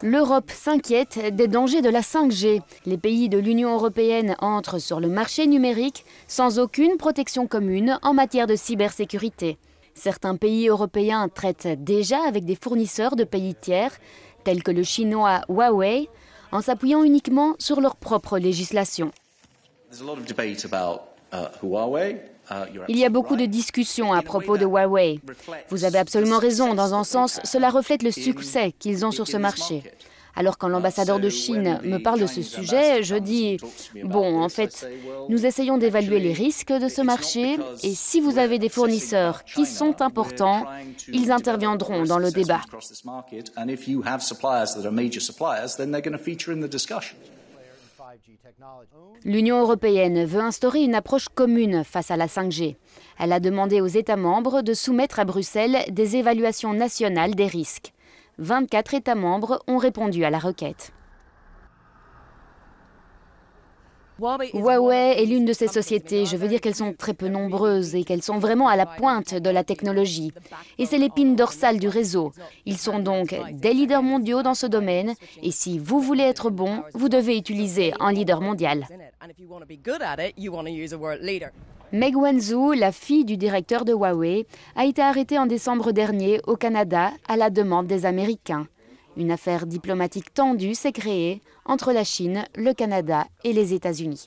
L'Europe s'inquiète des dangers de la 5G. Les pays de l'Union européenne entrent sur le marché numérique sans aucune protection commune en matière de cybersécurité. Certains pays européens traitent déjà avec des fournisseurs de pays tiers, tels que le chinois Huawei, en s'appuyant uniquement sur leur propre législation. Il y a beaucoup de discussions à propos de Huawei. Vous avez absolument raison, dans un sens, cela reflète le succès qu'ils ont sur ce marché. Alors quand l'ambassadeur de Chine me parle de ce sujet, je dis « Bon, en fait, nous essayons d'évaluer les risques de ce marché et si vous avez des fournisseurs qui sont importants, ils interviendront dans le débat. » L'Union européenne veut instaurer une approche commune face à la 5G. Elle a demandé aux États membres de soumettre à Bruxelles des évaluations nationales des risques. 24 États membres ont répondu à la requête. Huawei est l'une de ces sociétés, je veux dire qu'elles sont très peu nombreuses et qu'elles sont vraiment à la pointe de la technologie. Et c'est l'épine dorsale du réseau. Ils sont donc des leaders mondiaux dans ce domaine et si vous voulez être bon, vous devez utiliser un leader mondial. Meg Wanzhou, la fille du directeur de Huawei, a été arrêtée en décembre dernier au Canada à la demande des Américains. Une affaire diplomatique tendue s'est créée entre la Chine, le Canada et les États-Unis.